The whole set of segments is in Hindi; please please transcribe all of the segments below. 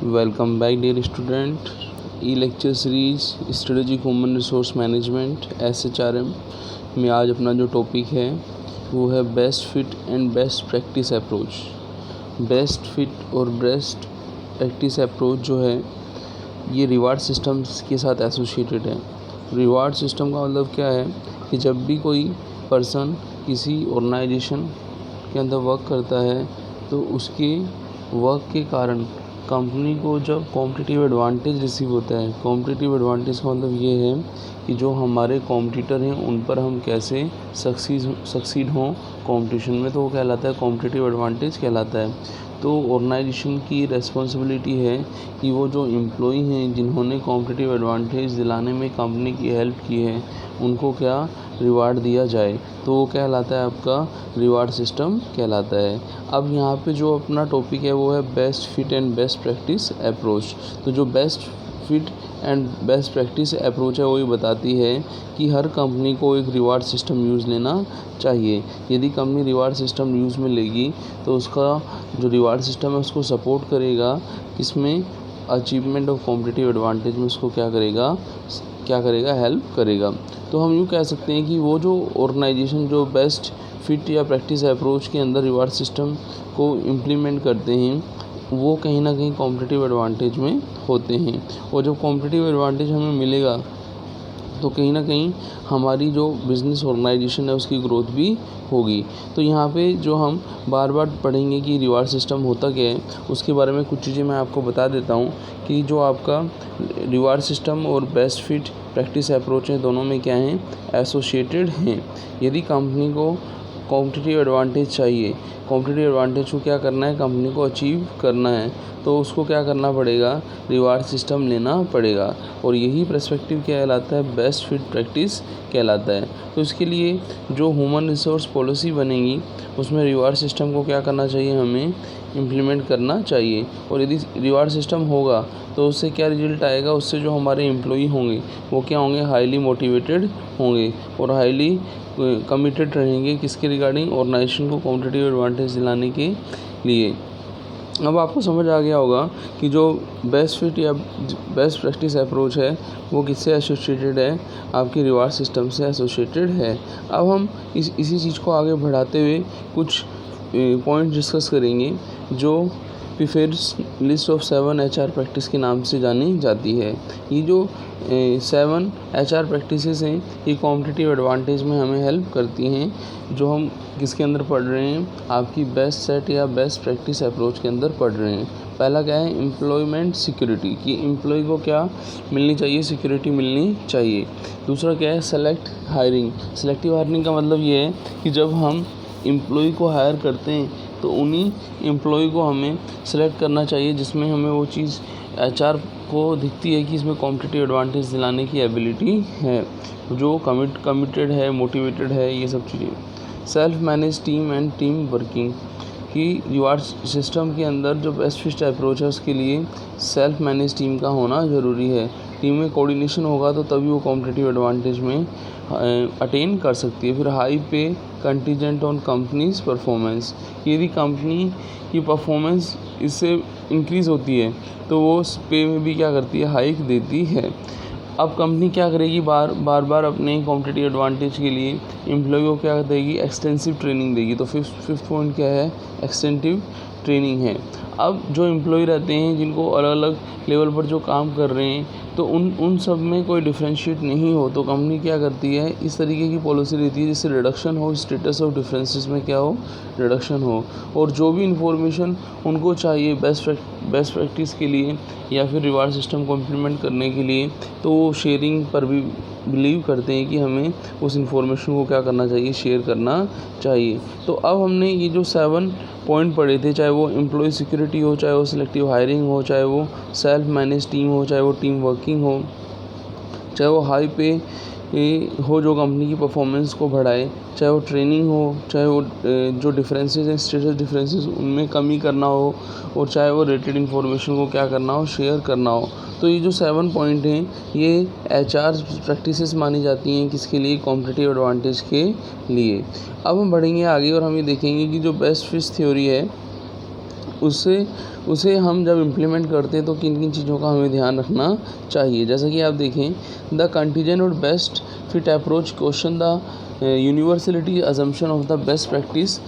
Welcome back dear student. E lecture series strategic human resource management SHRM में आज अपना जो टॉपिक है वो है best fit and best practice approach. Best fit और बेस्ट प्रैक्टिस अप्रोच जो है ये रिवार्ड सिस्टम्स के साथ एसोसिएटेड है। रिवार्ड सिस्टम का मतलब क्या है कि जब भी कोई पर्सन किसी ऑर्गेनाइजेशन के अंदर वर्क करता है तो उसके वर्क के कारण कंपनी को जब कॉम्पिटिटिव एडवांटेज रिसीव होता है। कॉम्पिटिटिव एडवांटेज का मतलब ये है कि जो हमारे कॉम्पिटिटर हैं उन पर हम कैसे सक्सीड हों कंपटीशन में, तो वो कहलाता है कॉम्पिटिटिव एडवांटेज कहलाता है। तो ऑर्गेनाइजेशन की रिस्पॉन्सिबिलिटी है कि वो जो एम्प्लॉई हैं जिन्होंने कॉम्पिटिटिव एडवांटेज दिलाने में कंपनी की हेल्प की है उनको क्या रिवार्ड दिया जाए, तो वो कहलाता है आपका रिवार्ड सिस्टम कहलाता है। अब यहाँ पे जो अपना टॉपिक है वो है best fit and best practice approach. तो जो best fit and best practice approach है वो ये बताती है कि हर कंपनी को एक रिवार्ड सिस्टम यूज़ लेना चाहिए। यदि कंपनी रिवार्ड सिस्टम यूज़ में लेगी तो उसका जो रिवार्ड सिस्टम है उसको सपोर्ट करेगा, इसमें अचीवमेंट ऑफ कॉम्पिटिटिव एडवांटेज में उसको क्या करेगा हेल्प करेगा। तो हम यूँ कह सकते हैं कि वो जो ऑर्गेनाइजेशन जो बेस्ट फिट या प्रैक्टिस अप्रोच के अंदर रिवार्ड सिस्टम को इम्प्लीमेंट करते हैं वो कहीं ना कहीं कॉम्पिटिटिव एडवांटेज में होते हैं। और जब कॉम्पिटिटिव एडवांटेज हमें मिलेगा तो कहीं ना कहीं हमारी जो बिज़नेस ऑर्गेनाइजेशन है उसकी ग्रोथ भी होगी। तो यहाँ पे जो हम बार बार पढ़ेंगे कि रिवार्ड सिस्टम होता क्या है, उसके बारे में कुछ चीज़ें मैं आपको बता देता हूँ कि जो आपका रिवार्ड सिस्टम और बेस्ट फिट प्रैक्टिस अप्रोच है दोनों में क्या हैं, एसोसिएटेड हैं। यदि कंपनी को कॉम्पिटिटिव एडवांटेज चाहिए, कॉम्पिटिटिव एडवांटेज को क्या करना है, कंपनी को अचीव करना है, तो उसको क्या करना पड़ेगा, रिवार्ड सिस्टम लेना पड़ेगा। और यही पर्सपेक्टिव कहलाता है बेस्ट फिट प्रैक्टिस कहलाता है। तो इसके लिए जो ह्यूमन रिसोर्स पॉलिसी बनेगी उसमें रिवार्ड सिस्टम को क्या करना चाहिए, हमें इम्प्लीमेंट करना चाहिए। और यदि रिवार्ड सिस्टम होगा तो उससे क्या रिजल्ट आएगा, उससे जो हमारे एम्प्लॉई होंगे वो क्या होंगे, हाईली मोटिवेटेड होंगे और हाईली कमिटेड रहेंगे किसके रिगार्डिंग, ऑर्गेनाइजेशन को कॉम्पिटिटिव एडवांटेज दिलाने के लिए। अब आपको समझ आ गया होगा कि जो बेस्ट फिट या बेस्ट प्रैक्टिस अप्रोच है वो किससे एसोसिएटेड है, आपके रिवार्ड सिस्टम से एसोसिएटेड है। अब हम इसी चीज़ को आगे बढ़ाते हुए कुछ पॉइंट डिस्कस करेंगे जो preferred list of 7 HR practice के नाम से जानी जाती है। ये जो 7 HR प्रैक्टिसेस हैं ये कॉम्पिटिटिव एडवांटेज में हमें हेल्प करती हैं। जो हम किसके अंदर पढ़ रहे हैं, आपकी बेस्ट सेट या बेस्ट प्रैक्टिस अप्रोच के अंदर पढ़ रहे हैं। पहला क्या है, एम्प्लॉयमेंट सिक्योरिटी, कि एम्प्लॉय को क्या मिलनी चाहिए, सिक्योरिटी मिलनी चाहिए। दूसरा क्या है, सेलेक्ट हायरिंग। सेलेक्टिव हायरिंग का मतलब ये है कि जब हम एम्प्लॉय को हायर करते हैं तो उन्हीं एम्प्लॉय को हमें सेलेक्ट करना चाहिए जिसमें हमें वो चीज़ HR को दिखती है कि इसमें कॉम्पिटिटिव एडवांटेज दिलाने की एबिलिटी है, जो कमिटेड है, मोटिवेटेड है, ये सब चीज़ें। Self manage team and team working, कि रिवार्ड सिस्टम के अंदर जो बेस्ट फिट अप्रोच है उसके लिए सेल्फ मैनेज टीम का होना ज़रूरी है। टीम में कोऑर्डिनेशन होगा तो तभी वो कॉम्पिटिटिव एडवांटेज में अटेन कर सकती है। फिर हाई पे कंटीजेंट ऑन कंपनीज परफॉर्मेंस, यदि कंपनी की परफॉर्मेंस इससे इंक्रीज़ होती है तो वो पे में भी क्या करती है, हाइक देती है। अब कंपनी क्या करेगी, बार बार अपने कॉम्पिटिटिव एडवांटेज के लिए एम्प्लॉय को क्या देगी, एक्सटेंसिव ट्रेनिंग देगी। तो फिफ्थ पॉइंट क्या है, एक्सटेंसिव ट्रेनिंग है। अब जो एम्प्लॉय रहते हैं जिनको अलग अलग लेवल पर जो काम कर रहे हैं तो उन सब में कोई डिफ्रेंशिएट नहीं हो तो कंपनी क्या करती है, इस तरीके की पॉलिसी रहती है जिससे रिडक्शन हो, स्टेटस ऑफ डिफरेंसेस में क्या हो, रिडक्शन हो। और जो भी इंफॉर्मेशन उनको चाहिए बेस्ट प्रैक्टिस के लिए या फिर रिवार्ड सिस्टम को इम्प्लीमेंट करने के लिए, तो वो शेयरिंग पर भी बिलीव करते हैं कि हमें उस इंफॉर्मेशन को क्या करना चाहिए, शेयर करना चाहिए। तो अब हमने ये जो 7 पॉइंट पढ़े थे, चाहे वो एम्प्लॉय सिक्योरिटी हो, चाहे वो सिलेक्टिव हायरिंग हो, चाहे वो सेल्फ मैनेज टीम हो, चाहे वो टीम वर्किंग हो, चाहे वो हाई पे हो जो कंपनी की परफॉर्मेंस को बढ़ाए, चाहे वो ट्रेनिंग हो, चाहे वो जो डिफरेंसेस हैं, स्टेटस डिफरेंसेस उनमें कमी करना हो, और चाहे वो रेटेड इन्फॉर्मेशन को क्या करना हो, शेयर करना हो। तो ये जो 7 पॉइंट हैं ये HR प्रैक्टिसेस मानी जाती हैं किसके लिए, कॉम्पिटिटिव एडवांटेज के लिए। अब हम बढ़ेंगे आगे और हम ये देखेंगे कि जो बेस्ट फिट थ्योरी है उसे हम जब इम्प्लीमेंट करते हैं तो किन किन चीज़ों का हमें ध्यान रखना चाहिए। जैसा कि आप देखें, द कंटीजेंट और best fit approach question the universality assumption of the best practice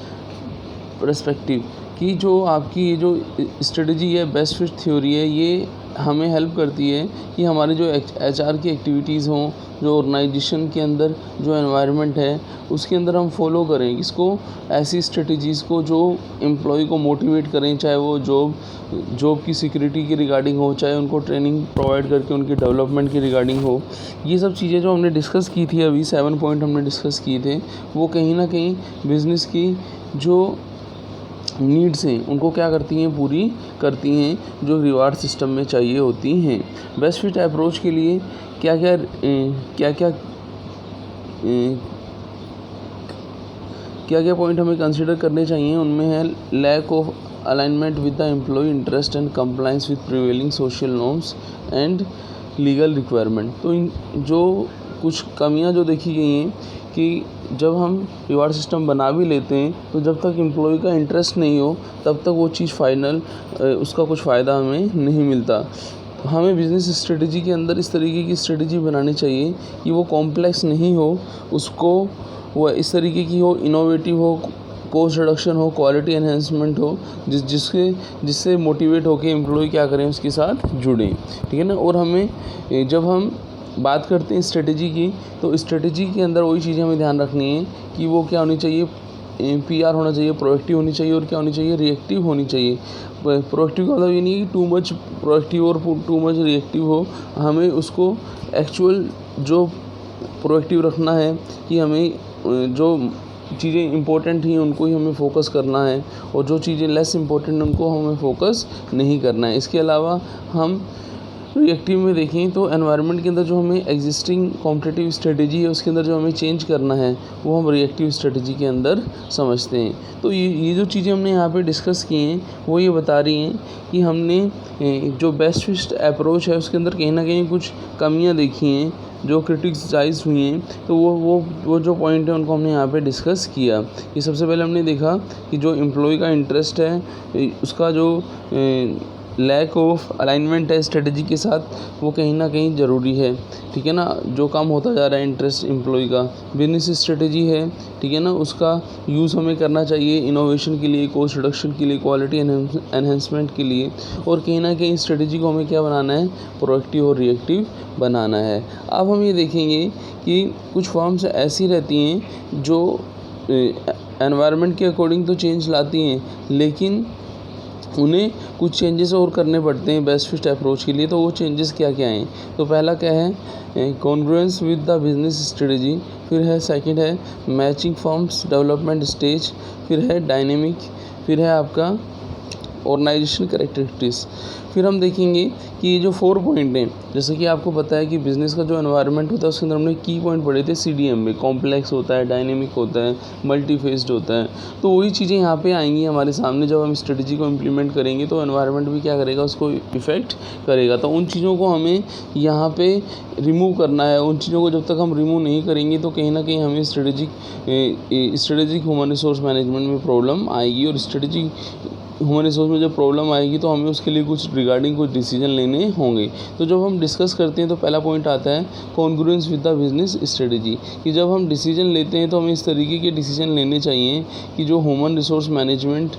perspective, कि जो आपकी ये जो स्ट्रेटजी है, बेस्ट फिट थ्योरी है, ये हमें हेल्प करती है कि हमारे जो HR की एक्टिविटीज़ हों, जो ऑर्गेनाइजेशन के अंदर जो एनवायरनमेंट है उसके अंदर हम फॉलो करें इसको, ऐसी स्ट्रेटजीज़ को जो एम्प्लॉय को मोटिवेट करें, चाहे वो जॉब की सिक्योरिटी की रिगार्डिंग हो, चाहे उनको ट्रेनिंग प्रोवाइड करके उनकी डेवलपमेंट की रिगार्डिंग हो। ये सब चीज़ें जो हमने डिस्कस की थी, अभी 7 पॉइंट हमने डिस्कस किए थे, वो कहीं ना कहीं बिज़नेस की जो नीड्स हैं उनको क्या करती हैं, पूरी करती हैं, जो रिवार्ड सिस्टम में चाहिए होती हैं। बेस्ट फिट अप्रोच के लिए क्या क्या पॉइंट हमें कंसिडर करने चाहिए, उनमें है lack of alignment with the employ interest and compliance with prevailing social norms and legal requirement. तो इन जो कुछ कमियां जो देखी गई हैं कि जब हम रिवार्ड सिस्टम बना भी लेते हैं तो जब तक एम्प्लॉय का इंटरेस्ट नहीं हो तब तक वो चीज़ फाइनल उसका कुछ फ़ायदा हमें नहीं मिलता। हमें बिज़नेस स्ट्रेटजी के अंदर इस तरीके की स्ट्रेटजी बनानी चाहिए कि वो कॉम्प्लेक्स नहीं हो, उसको वो इस तरीके की हो, इनोवेटिव हो, कॉस्ट रिडक्शन हो, क्वालिटी एनहेंसमेंट हो, जिससे मोटिवेट होकर एम्प्लॉय क्या करें, उसके साथ जुड़ें। ठीक है ना। और हमें जब हम बात करते हैं स्ट्रेटजी की, तो स्ट्रेटजी के अंदर वही चीज़ें हमें ध्यान रखनी है कि वो क्या होनी चाहिए, PR होना चाहिए, प्रोएक्टिव होनी चाहिए, और क्या होनी चाहिए, रिएक्टिव होनी चाहिए। प्रोएक्टिव का मतलब ये नहीं कि टू मच प्रोएक्टिव और टू मच रिएक्टिव हो, हमें उसको एक्चुअल जो प्रोएक्टिव रखना है कि हमें जो चीज़ें इंपॉर्टेंट हैं उनको ही हमें फोकस करना है, और जो चीज़ें लेस इंपॉर्टेंट उनको हमें फोकस नहीं करना है। इसके अलावा हम रिएक्टिव में देखें तो एनवायरनमेंट के अंदर जो हमें एग्जिस्टिंग कॉम्पिटिटिव स्ट्रेटजी है उसके अंदर जो हमें चेंज करना है वो हम रिएक्टिव स्ट्रेटजी के अंदर समझते हैं। तो ये जो चीज़ें हमने यहाँ पे डिस्कस की हैं वो ये बता रही हैं कि हमने जो बेस्ट फिट अप्रोच है उसके अंदर कहीं ना कहीं कुछ कमियाँ देखी हैं जो क्रिटिसाइज हुई हैं। तो वो जो पॉइंट है उनको हमने यहाँ पे डिस्कस किया। ये सबसे पहले हमने देखा कि जो एम्प्लॉय का इंटरेस्ट है, उसका जो लैक ऑफ अलाइनमेंट है स्ट्रेटजी के साथ, वो कहीं ना कहीं ज़रूरी है। ठीक है ना। जो काम होता जा रहा है इंटरेस्ट एम्प्लॉय का, बिजनेस स्ट्रेटजी है, ठीक है ना, उसका यूज़ हमें करना चाहिए इनोवेशन के लिए, कॉस्ट रिडक्शन के लिए, क्वालिटी एनहेंसमेंट के लिए, और कहीं ना कहीं स्ट्रेटजी को हमें क्या बनाना है, प्रोएक्टिव और रिएक्टिव बनाना है। अब हम ये देखेंगे कि कुछ फर्म्स ऐसी रहती हैं जो एनवायरनमेंट के अकॉर्डिंग तो चेंज लाती हैं, लेकिन उन्हें कुछ चेंजेस और करने पड़ते हैं बेस्ट फिट अप्रोच के लिए। तो वो चेंजेस क्या क्या हैं, तो पहला क्या है, congruence with the business strategy, फिर है सेकंड है मैचिंग फर्म्स डेवलपमेंट स्टेज, फिर है डायनेमिक, फिर है आपका ऑर्गेनाइजेशन कैरेक्टरिस्टिक्स। फिर हम देखेंगे कि ये जो 4 पॉइंट हैं, जैसे कि आपको पता है कि बिज़नेस का जो एनवायरनमेंट होता है उसके अंदर हमने की पॉइंट पढ़े थे CDM में, कॉम्प्लेक्स होता है, डायनेमिक होता है, मल्टी फेस्ड होता है। तो वही चीज़ें यहाँ पे आएंगी हमारे सामने जब हम स्ट्रेटजी को इम्प्लीमेंट करेंगे, तो एनवायरनमेंट भी क्या करेगा, उसको इफ़ेक्ट करेगा। तो उन चीज़ों को हमें यहाँ पे रिमूव करना है। उन चीज़ों को जब तक हम रिमूव नहीं करेंगे तो कहीं ना कहीं हमें स्ट्रेटेजिक ह्यूमन रिसोर्स मैनेजमेंट में प्रॉब्लम आएगी, और स्ट्रेटेजिक ह्यूमन रिसोर्स में जब प्रॉब्लम आएगी तो हमें उसके लिए कुछ रिगार्डिंग कुछ डिसीजन लेने होंगे। तो जब हम डिस्कस करते हैं तो पहला पॉइंट आता है congruence with the business strategy, कि जब हम डिसीजन लेते हैं तो हमें इस तरीके के डिसीजन लेने चाहिए कि जो ह्यूमन रिसोर्स मैनेजमेंट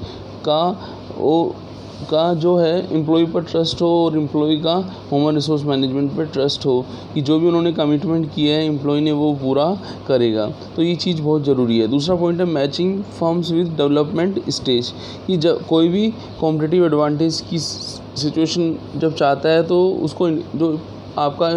का जो है एम्प्लॉय पर ट्रस्ट हो, और एम्प्लॉय का ह्यूमन रिसोर्स मैनेजमेंट पर ट्रस्ट हो कि जो भी उन्होंने कमिटमेंट किया है एम्प्लॉय ने वो पूरा करेगा। तो ये चीज़ बहुत ज़रूरी है। दूसरा पॉइंट है matching firms with development stage, कि जब कोई भी कॉम्पिटिटिव एडवांटेज की सिचुएशन जब चाहता है तो उसको जो आपका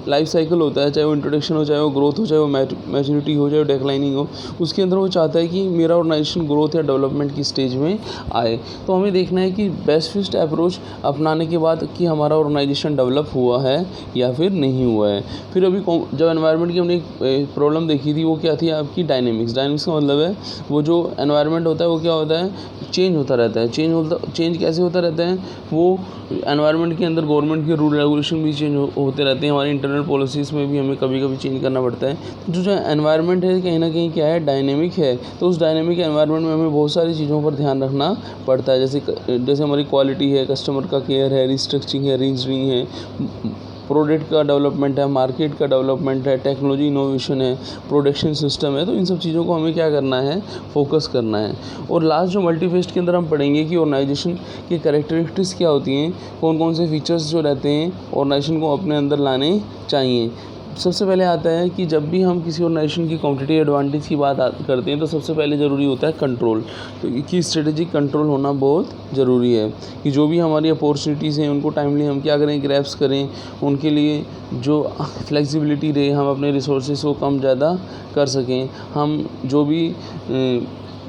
लाइफ साइकिल होता है, चाहे वो इंट्रोडक्शन हो, चाहे वो ग्रोथ हो, चाहे वो मैच्योरिटी हो, चाहे वो डिक्लाइनिंग हो, उसके अंदर वो चाहता है कि मेरा ऑर्गेनाइजेशन ग्रोथ या डेवलपमेंट की स्टेज में आए। तो हमें देखना है कि बेस्ट फिट अप्रोच अपनाने के बाद कि हमारा ऑर्गेनाइजेशन डेवलप हुआ है या फिर नहीं हुआ है। फिर अभी जब एनवायरनमेंट की हमने एक प्रॉब्लम देखी थी, वो क्या थी आपकी, डायनेमिक्स का मतलब है वो जो एनवायरनमेंट होता है वो क्या होता है, चेंज होता रहता है। चेंज कैसे होता रहता है, वो एनवायरनमेंट के अंदर गवर्नमेंट के रूल रेगुलेशन भी चेंज होते रहते हैं, हमारी इंटरनल पॉलिसीज़ में भी हमें कभी कभी चेंज करना पड़ता है। तो जो एनवायरनमेंट है कहीं ना कहीं क्या है, डायनेमिक है। तो उस डायनेमिक एनवायरनमेंट में हमें बहुत सारी चीज़ों पर ध्यान रखना पड़ता है, जैसे हमारी क्वालिटी है, कस्टमर का केयर है, रिस्ट्रक्चरिंग है, रीइंजीनियरिंग है, प्रोडक्ट का डेवलपमेंट है, मार्केट का डेवलपमेंट है, टेक्नोलॉजी इनोवेशन है, प्रोडक्शन सिस्टम है। तो इन सब चीज़ों को हमें क्या करना है, फोकस करना है। और लास्ट जो मल्टीफेस्ट के अंदर हम पढ़ेंगे कि ऑर्गेनाइजेशन की कैरेक्टरिस्टिक्स क्या होती हैं, कौन कौन से फीचर्स जो रहते हैं ऑर्गेनाइजेशन को अपने अंदर लाने चाहिए। सबसे पहले आता है कि जब भी हम किसी ऑर्गेनाइजेशन की कॉम्पिटिटिव एडवांटेज की बात करते हैं तो सबसे पहले ज़रूरी होता है कंट्रोल। तो कि स्ट्रेटेजिक कंट्रोल होना बहुत ज़रूरी है कि जो भी हमारी अपॉर्चुनिटीज़ हैं उनको टाइमली हम क्या करें, ग्रैब्स करें। उनके लिए जो फ्लेक्सिबिलिटी रहे, हम अपने रिसोर्सेज को कम ज़्यादा कर सकें। हम जो भी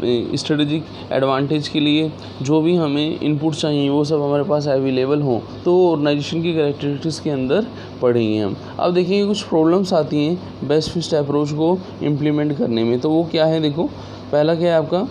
स्ट्रेटेजिक एडवांटेज के लिए जो भी हमें इनपुट चाहिए वो सब हमारे पास अवेलेबल हों। तो ऑर्गेनाइजेशन की कैरेक्टरिस्टिक्स के अंदर पढ़ेंगे हम। अब देखिए कुछ प्रॉब्लम्स आती हैं बेस्ट फिट अप्रोच को इम्प्लीमेंट करने में। तो वो क्या है, देखो पहला क्या है आपका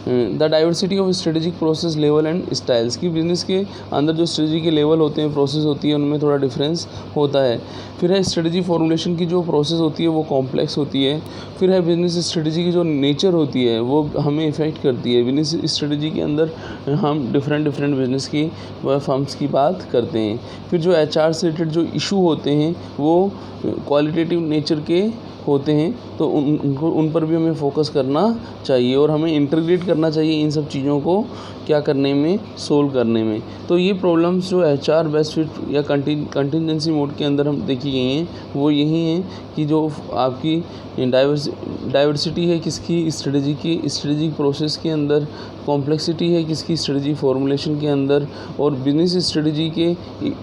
the diversity of strategic process level and styles. की बिजनेस के अंदर जो स्ट्रेटजी के लेवल होते हैं, प्रोसेस होती है, उनमें थोड़ा डिफरेंस होता है। फिर है स्ट्रेटजी फॉर्मुलेशन की जो प्रोसेस होती है वो कॉम्प्लेक्स होती है। फिर है बिजनेस स्ट्रेटजी की जो नेचर होती है वो हमें इफ़ेक्ट करती है। बिजनेस स्ट्रेटजी के अंदर हम डिफरेंट बिजनेस की फर्म्स की बात करते हैं। फिर जो HR से रिलेटेड जो इशू होते हैं वो क्वालिटेटिव नेचर के होते हैं, तो उन पर भी हमें फोकस करना चाहिए और हमें इंटीग्रेट करना चाहिए इन सब चीज़ों को क्या करने में, सोल्व करने में। तो ये प्रॉब्लम्स जो HR बेस्ट फिट या कंटिजेंसी मोड के अंदर हम देखी गई हैं वो यही हैं कि जो आपकी डाइवर्सिटी है किसकी स्ट्रेटजिक प्रोसेस के अंदर, कॉम्प्लेक्सिटी है किसकी स्ट्रेटजी फॉर्मुलेशन के अंदर, और बिजनेस स्ट्रेटजी के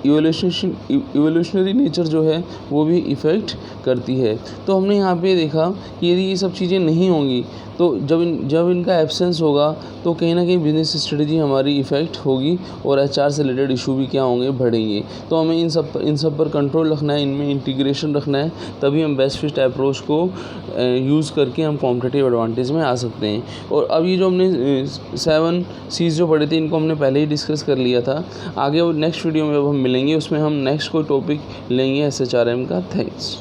इवोल्यूशनरी नेचर जो है वो भी इफ़ेक्ट करती है। तो हमने यहाँ पे देखा कि यदि ये सब चीज़ें नहीं होंगी तो जब इनका एब्सेंस होगा तो कहीं ना कहीं बिजनेस स्ट्रेटजी हमारी इफ़ेक्ट होगी और HR से रिलेटेड इशू भी क्या होंगे, बढ़ेंगे। तो हमें इन सब पर कंट्रोल रखना है, इनमें इंटीग्रेशन रखना है, तभी हम बेस्ट फिट अप्रोच को यूज़ करके हम कॉम्पिटिटिव एडवांटेज में आ सकते हैं। और अब ये जो हमने 7 C's जो पढ़े थे इनको हमने पहले ही डिस्कस कर लिया था। आगे वो नेक्स्ट वीडियो में अब हम मिलेंगे, उसमें हम नेक्स्ट कोई टॉपिक लेंगे SHRM का। थैंक्स।